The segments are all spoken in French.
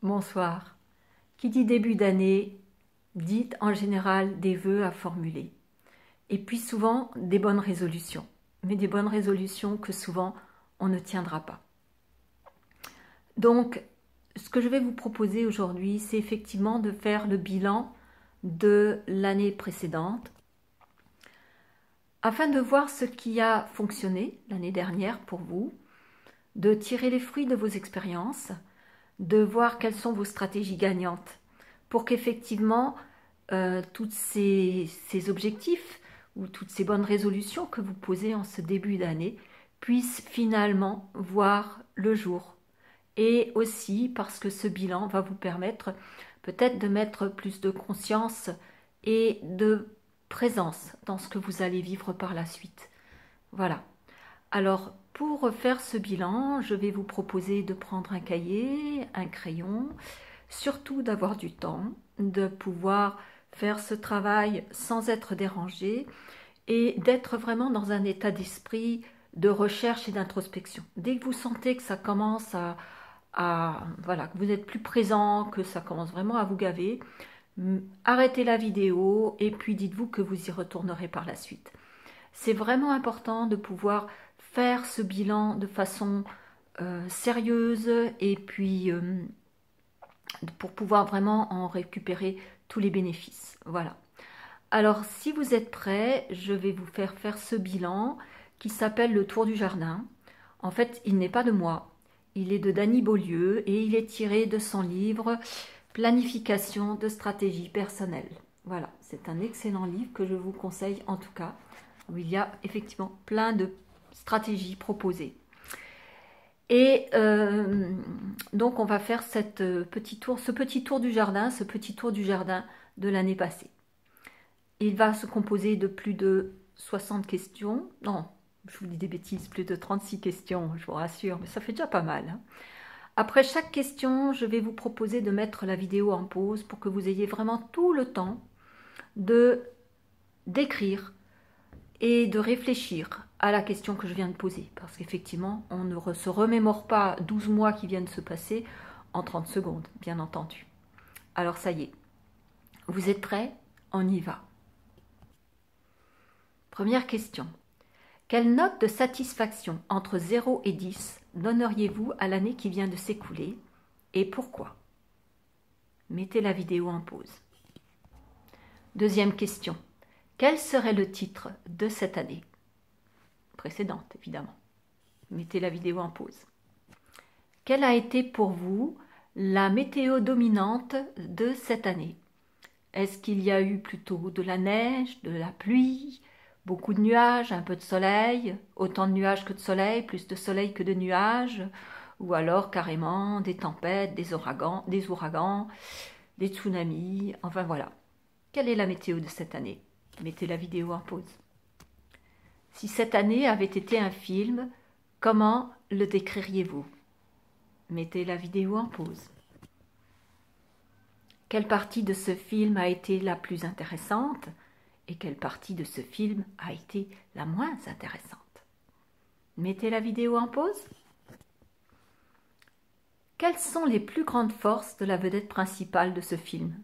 Bonsoir. Qui dit début d'année, dit en général des vœux à formuler. Et puis souvent des bonnes résolutions. Mais des bonnes résolutions que souvent on ne tiendra pas. Donc, ce que je vais vous proposer aujourd'hui, c'est effectivement de faire le bilan de l'année précédente afin de voir ce qui a fonctionné l'année dernière pour vous, de tirer les fruits de vos expériences, de voir quelles sont vos stratégies gagnantes pour qu'effectivement tous ces objectifs ou toutes ces bonnes résolutions que vous posez en ce début d'année puissent finalement voir le jour. Et aussi parce que ce bilan va vous permettre peut-être de mettre plus de conscience et de présence dans ce que vous allez vivre par la suite. Voilà. Alors, pour faire ce bilan, je vais vous proposer de prendre un cahier, un crayon, surtout d'avoir du temps, de pouvoir faire ce travail sans être dérangé et d'être vraiment dans un état d'esprit de recherche et d'introspection. Dès que vous sentez que ça commence voilà, que vous êtes plus présent, que ça commence vraiment à vous gaver, arrêtez la vidéo et puis dites-vous que vous y retournerez par la suite. C'est vraiment important de pouvoir faire ce bilan de façon sérieuse et puis pour pouvoir vraiment en récupérer tous les bénéfices. Voilà. Alors, si vous êtes prêts, je vais vous faire ce bilan qui s'appelle le Tour du Jardin. En fait, il n'est pas de moi. Il est de Dany Beaulieu et il est tiré de son livre Planification de stratégie personnelle. Voilà, c'est un excellent livre que je vous conseille en tout cas, où il y a effectivement plein de stratégies proposées. Et donc on va faire ce petit tour du jardin, de l'année passée. Il va se composer de plus de 60 questions. Non, je vous dis des bêtises, plus de 36 questions, je vous rassure, mais ça fait déjà pas mal. Après chaque question, je vais vous proposer de mettre la vidéo en pause pour que vous ayez vraiment tout le temps d'écrire et de réfléchir à la question que je viens de poser. Parce qu'effectivement, on ne se remémore pas 12 mois qui viennent de se passer en 30 secondes, bien entendu. Alors ça y est, vous êtes prêts? On y va. Première question. Quelle note de satisfaction entre 0 et 10 donneriez-vous à l'année qui vient de s'écouler et pourquoi? Mettez la vidéo en pause. Deuxième question. Quel serait le titre de cette année? Précédente, évidemment. Mettez la vidéo en pause. Quelle a été pour vous la météo dominante de cette année? Est-ce qu'il y a eu plutôt de la neige, de la pluie, beaucoup de nuages, un peu de soleil, autant de nuages que de soleil, plus de soleil que de nuages, ou alors carrément des tempêtes, des ouragans, des tsunamis, enfin voilà. Quelle est la météo de cette année? Mettez la vidéo en pause. Si cette année avait été un film, comment le décririez-vous? Mettez la vidéo en pause. Quelle partie de ce film a été la plus intéressante et quelle partie de ce film a été la moins intéressante? Mettez la vidéo en pause. Quelles sont les plus grandes forces de la vedette principale de ce film?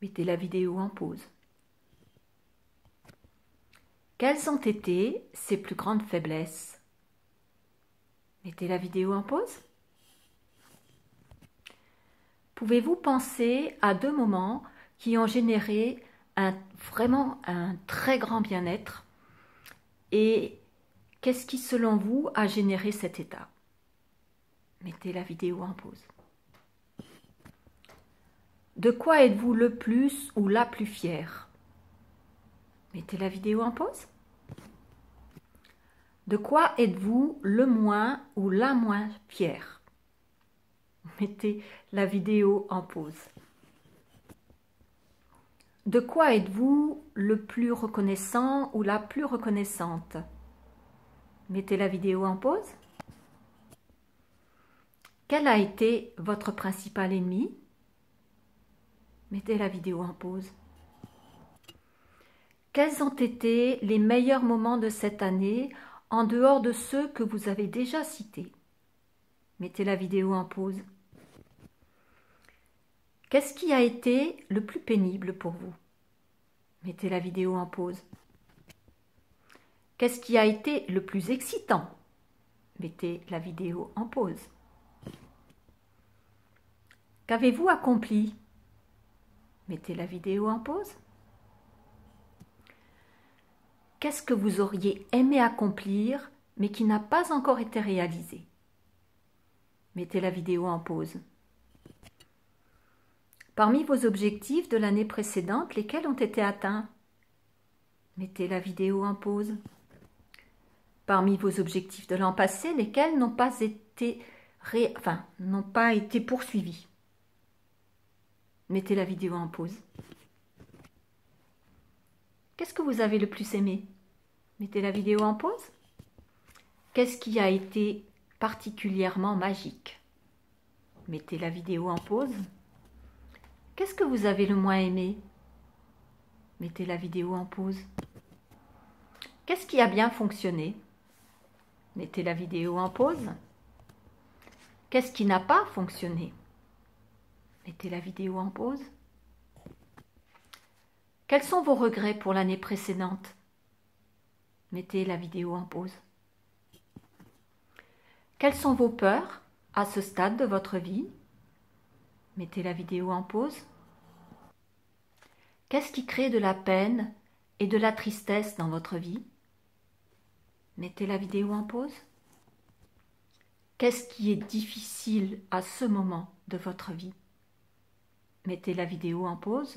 Mettez la vidéo en pause. Quelles ont été ses plus grandes faiblesses? Mettez la vidéo en pause. Pouvez-vous penser à 2 moments qui ont généré vraiment un très grand bien-être et qu'est-ce qui, selon vous, a généré cet état? Mettez la vidéo en pause. De quoi êtes-vous le plus ou la plus fière? Mettez la vidéo en pause. De quoi êtes-vous le moins ou la moins fière? Mettez la vidéo en pause. De quoi êtes-vous le plus reconnaissant ou la plus reconnaissante? Mettez la vidéo en pause. Quel a été votre principal ennemi? Mettez la vidéo en pause. Quels ont été les meilleurs moments de cette année en dehors de ceux que vous avez déjà cités? Mettez la vidéo en pause. Qu'est-ce qui a été le plus pénible pour vous? Mettez la vidéo en pause. Qu'est-ce qui a été le plus excitant? Mettez la vidéo en pause. Qu'avez-vous accompli? Mettez la vidéo en pause. Qu'est-ce que vous auriez aimé accomplir, mais qui n'a pas encore été réalisé? Mettez la vidéo en pause. Parmi vos objectifs de l'année précédente, lesquels ont été atteints? Mettez la vidéo en pause. Parmi vos objectifs de l'an passé, lesquels n'ont pas été poursuivis? Mettez la vidéo en pause. Qu'est-ce que vous avez le plus aimé? Mettez la vidéo en pause. Qu'est-ce qui a été particulièrement magique? Mettez la vidéo en pause. Qu'est-ce que vous avez le moins aimé? Mettez la vidéo en pause. Qu'est-ce qui a bien fonctionné? Mettez la vidéo en pause. Qu'est-ce qui n'a pas fonctionné? Mettez la vidéo en pause. Quels sont vos regrets pour l'année précédente? Mettez la vidéo en pause. Quelles sont vos peurs à ce stade de votre vie? Mettez la vidéo en pause. Qu'est-ce qui crée de la peine et de la tristesse dans votre vie? Mettez la vidéo en pause. Qu'est-ce qui est difficile à ce moment de votre vie? Mettez la vidéo en pause.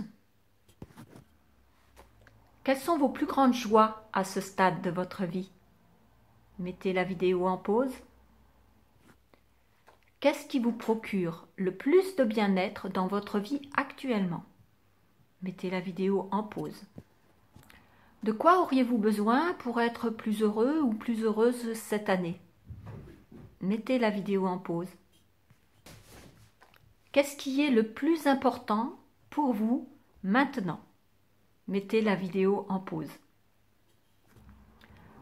Quelles sont vos plus grandes joies à ce stade de votre vie? Mettez la vidéo en pause. Qu'est-ce qui vous procure le plus de bien-être dans votre vie actuellement? Mettez la vidéo en pause. De quoi auriez-vous besoin pour être plus heureux ou plus heureuse cette année? Mettez la vidéo en pause. Qu'est-ce qui est le plus important pour vous maintenant? Mettez la vidéo en pause.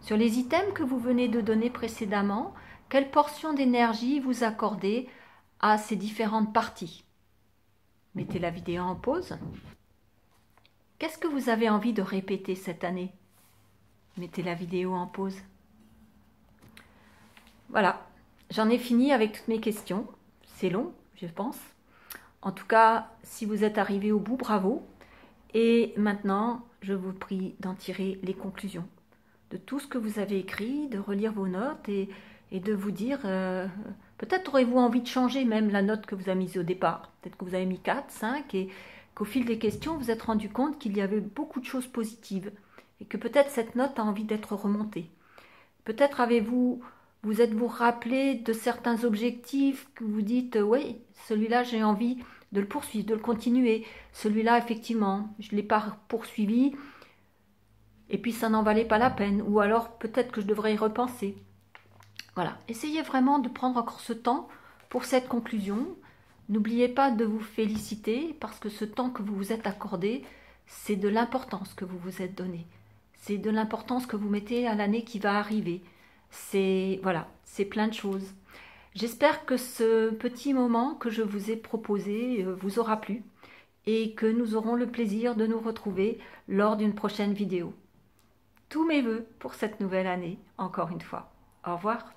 Sur les items que vous venez de donner précédemment, quelle portion d'énergie vous accordez à ces différentes parties? Mettez la vidéo en pause. Qu'est-ce que vous avez envie de répéter cette année? Mettez la vidéo en pause. Voilà, j'en ai fini avec toutes mes questions. C'est long, je pense. En tout cas, si vous êtes arrivé au bout, bravo. Et maintenant, je vous prie d'en tirer les conclusions de tout ce que vous avez écrit, de relire vos notes et de vous dire, peut-être aurez-vous envie de changer même la note que vous avez mise au départ. Peut-être que vous avez mis 4, 5 et qu'au fil des questions, vous vous êtes rendu compte qu'il y avait beaucoup de choses positives et que peut-être cette note a envie d'être remontée. Peut-être avez-vous êtes-vous rappelé de certains objectifs que vous dites, oui, celui-là j'ai envie de le poursuivre, de le continuer. Celui-là, effectivement, je ne l'ai pas poursuivi et puis ça n'en valait pas la peine. Ou alors peut-être que je devrais y repenser. Voilà, essayez vraiment de prendre encore ce temps pour cette conclusion. N'oubliez pas de vous féliciter parce que ce temps que vous vous êtes accordé, c'est de l'importance que vous vous êtes donné. C'est de l'importance que vous mettez à l'année qui va arriver. C'est voilà, c'est plein de choses. J'espère que ce petit moment que je vous ai proposé vous aura plu et que nous aurons le plaisir de nous retrouver lors d'une prochaine vidéo. Tous mes vœux pour cette nouvelle année, encore une fois. Au revoir.